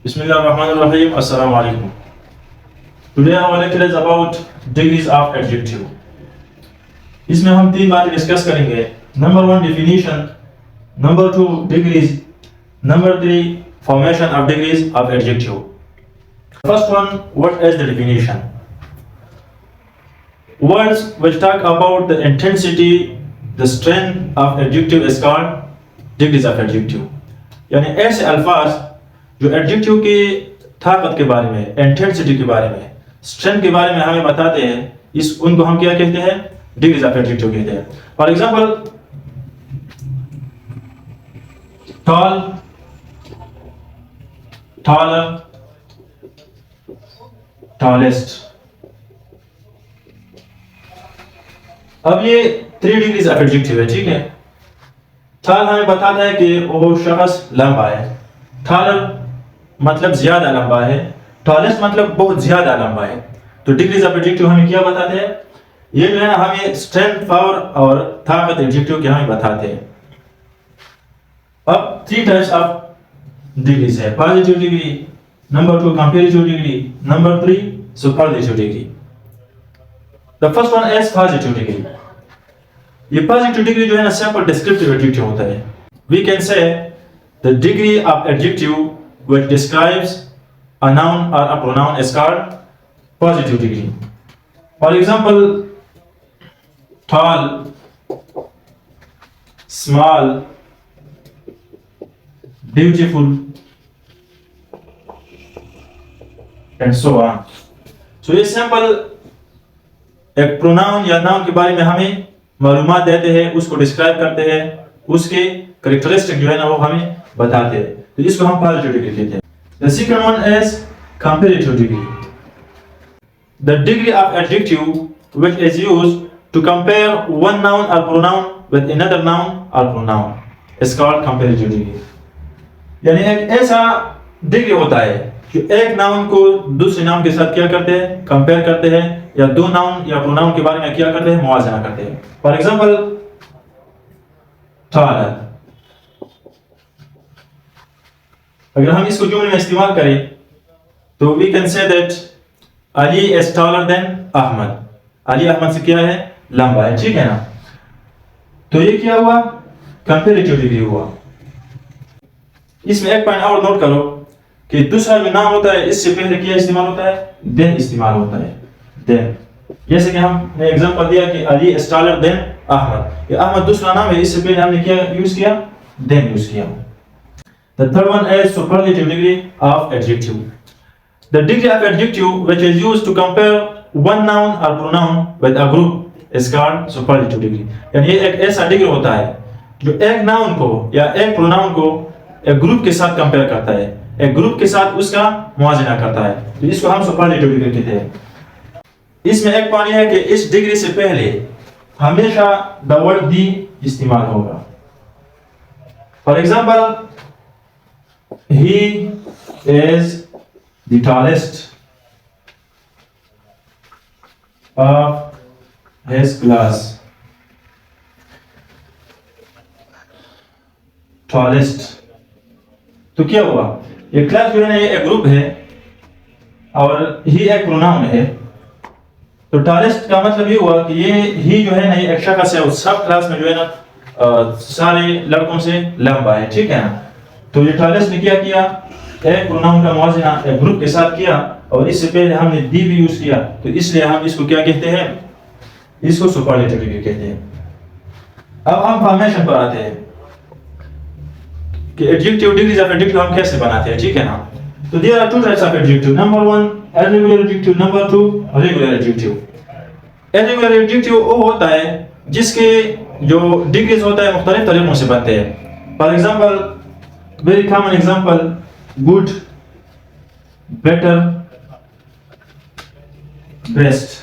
Bismillahirrahmanirrahim. Assalamu alaikum. Today our lecture is about degrees of adjective. इसमें हम तीन बातें डिस्कस करेंगे. Number one definition, number two degrees, number three formation of degrees of adjective. First one, what is the definition? Words which talk about the intensity, the strength of adjective is called degrees of adjective. यानी ऐसे अल्फाज जो adjective की ताकत के बारे में, intensity के बारे में, स्ट्रेंथ के बारे में हमें बताते हैं, इस उनको हम क्या कहते हैं? डिग्रीज ऑफ एडजेक्टिव कहते हैं. For example, tall, taller, tallest. अब ये 3 डिग्रीज ऑफ एडजेक्टिव है, ठीक है. टॉल हमें बताता है कि वो शख्स लंबा है. टॉलर मतलब ज्यादा लंबा है. टॉलेस्ट मतलब बहुत ज्यादा लंबा है. तो डिग्रीज ऑफ एडजेक्टिव हमें क्या बताते हैं? ये जो है ना, हमें स्ट्रेंथ, पावर और ताकत एडजेक्टिव के हमें बताते हैं. अब 3 टाइप्स ऑफ डिग्रीज है. Positive degree, number 2 comparative degree, number 3 superlative degree. The first one is positive degree. ये पॉजिटिव डिग्री जो है ना, सिंपल डिस्क्रिप्टिव एडजेक्टिव होता है. We can say the degree of adjective which describes a noun or a pronoun is called positive degree. For example, tall, small, beautiful, and so on. So ये simple एक pronoun या noun के बारे में हमें मालूमात देते हैं, उसको डिस्क्राइब करते हैं, उसके कैरेक्टरिस्टिक जो है ना वो हमें बताते हैं. तो इसको हम पॉजिटिव डिग्री कहते हैं. The second one is comparative degree. The degree of adjective which is used to compare one noun or pronoun with another noun or pronoun is called comparative degree. यानी एक ऐसा डिग्री होता है जो एक noun को दूसरे नाउन के साथ क्या करते हैं? कंपेयर करते हैं, या दो नाउन या प्रोनाउन के बारे में क्या करते हैं? मुआवजा करते हैं. For example, taller. अगर हम इसको जुमले में इस्तेमाल करें तो we can say that Ali is taller than Ahmed. Ali Ahmed से क्या है? लंबा है, ठीक है ना. तो ये क्या हुआ? कंपैरेटिव डिग्री हुआ. इसमें एक पॉइंट और नोट करो कि दूसरा जो नाम होता है इससे पहले क्या इस्तेमाल होता है? देन इस्तेमाल होता है. देन, जैसे कि हमने एग्जांपल दिया कि Ali is taller than Ahmed. ये अहमद दूसरा नाम है, इससे पहले हमने क्या यूज किया? देन यूज किया. The third one is superlative degree of adjective. The degree of adjective which is used to compare one noun or pronoun with a group is called superlative degree. यानी ये एक ऐसा degree होता है जो एक noun को या एक प्रोनाउन को एक ग्रुप के साथ कंपेयर करता है, एक ग्रुप के साथ उसका मुआवजा करता है. तो इसको हम सुपरलेटिव डिग्री कहते हैं. इसमें एक पॉइंट है कि इस डिग्री से पहले हमेशा द वर्ड दी इस्तेमाल होगा. For example, he is the tallest of his class. tallest. तो क्या हुआ? ये क्लास जो है ना, ये एक ग्रुप है और ही एक प्रोनाउन है. तो tallest का मतलब ये हुआ कि ये ही जो है ना, ये एक शख्स है उस सब क्लास में जो है ना सारे लड़कों से लंबा है, ठीक है ना. तो ये टॉलेस्ट ने क्या किया? एक प्रोनाउन का मुआवजा एक ग्रुप के साथ किया, और इससे पहले हमने दी भी यूज किया, तो इसलिए हम इसको क्या कहते हैं? इसको सुपरलेटिव डिग्री कहते हैं. अब हम फॉर्मेशन पर आते हैं कि एडजेक्टिव, डिग्रीज ऑफ एडजेक्टिव हम कैसे बनाते हैं, ठीक है ना. तो there are 2 types of adjective. Number 1 irregular adjective, number 2 regular adjective. Irregular adjective वो होता है जिसके जो डिग्रीज होता है मुख्तलिफ तरीकों से बनते हैं. For example, very common example, good, better, best.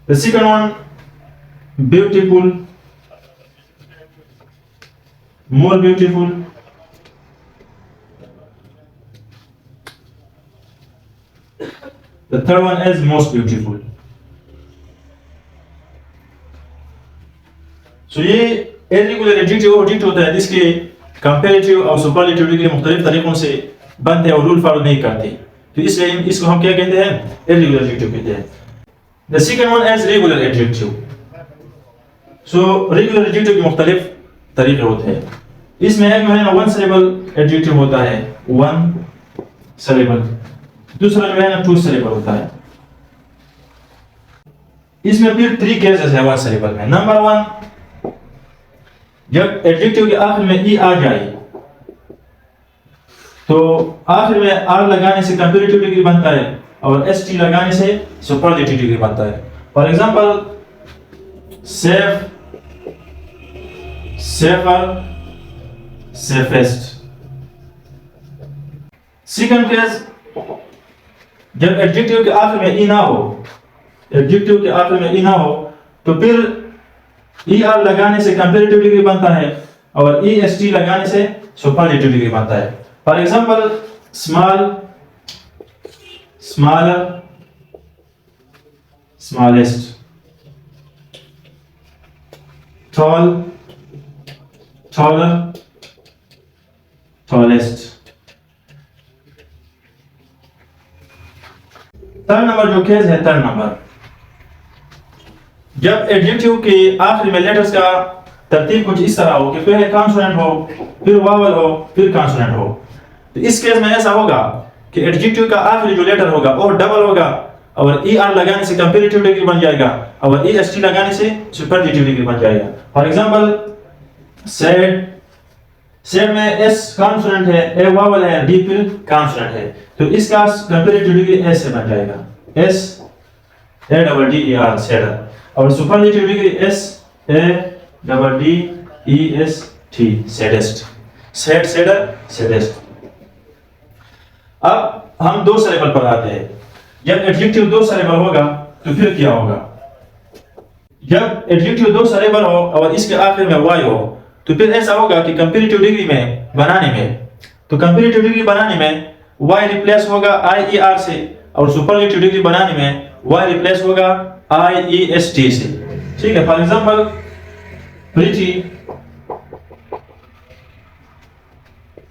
The second one, beautiful, more beautiful, the third one is most beautiful. So ये इर्रेगुलर एडजेक्टिव वो एडजेक्टिव होता है जिसके कंपेरेटिव और सुपरलेटिव डिग्री मुख्तलिफ तरीकों से बनते और रूल फॉलो नहीं करते, तो इसलिए इसको हम क्या कहते हैं, इर्रेगुलर एडजेक्टिव कहते हैं। The second one is regular adjective. So regular adjective के मुख्तलिफ तरीके होते हैं। इसमें एक जो है ना वन सिलेबल एडजेक्टिव होता है, वन सिलेबल, दूसरा जो है ना टू सिलेबल होता है। इसमें फिर 3 केसेस है वन सिलेबल में। नंबर 1, जब एडजेक्टिव के आखिर में ई आ जाए तो आखिर में आर लगाने से कंपैरेटिव डिग्री बनता है और एसटी लगाने से सुपरलेटिव डिग्री बनता है। For example safe, safer, safest. Second case, जब एडजेक्टिव के आखिर में ई ना हो, एडजेक्टिव के आखिर में ई ना हो तो फिर ई आर लगाने से कंपैरेटिव डिग्री बनता है और ई एस टी लगाने से सुपरलेटिव डिग्री बनता है। For example small, smaller, smallest. Tall, taller, tallest. Third number जो केस है, थर्ड नंबर, जब एडजेक्टिव के आखिर में लेटर्स का तरतीब कुछ इस तरह हो कि पहले कॉन्सोनेंट हो, फिर वावल हो, फिर कॉन्सोनेंट हो, तो इस केस में ऐसा होगा कि एडजेक्टिव का आखिरी जो लेटर होगा वो डबल होगा और ई आर लगाने से कंपैरेटिव डिग्री बन जाएगा और ई एस टी लगाने से सुपरलेटिव डिग्री बन जाएगा। फॉर एग्जांपल सैड, सैड में एस कॉन्सोनेंट है, ए वावल है, डी फिर कॉन्सोनेंट है, तो इसका कंपैरेटिव डिग्री एस से बन जाएगा, S A double D E R, sadder. और superlative degree S A double D E S T, saddest. Sad, sadder, saddest. अब हम 2 सिलेबल पर आते हैं। जब एडजेक्टिव 2 सिलेबल होगा तो फिर क्या होगा? जब एडजेक्टिव 2 सिलेबल हो और इसके आखिर में वाई हो तो फिर ऐसा होगा कि कंपैरेटिव डिग्री में बनाने में, तो कंपैरेटिव डिग्री बनाने में वाई रिप्लेस होगा आई ई आर से और सुपरलेटिव डिग्री बनाने में वाई रिप्लेस होगा आई ई एस टी से। ठीक है। For example pretty,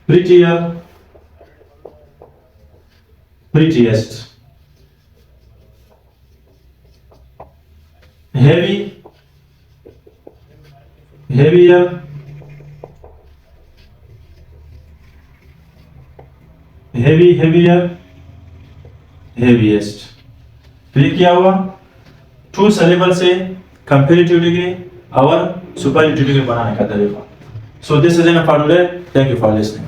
prettier, prettiest. Heavy, heavier, heavy, heavier, heaviest. फिर क्या हुआ? 2 सिलेबल से कंपैरेटिव डिग्री और सुपरलेटिव डिग्री बनाने का तरीका। So this is an for today. Thank you for listening.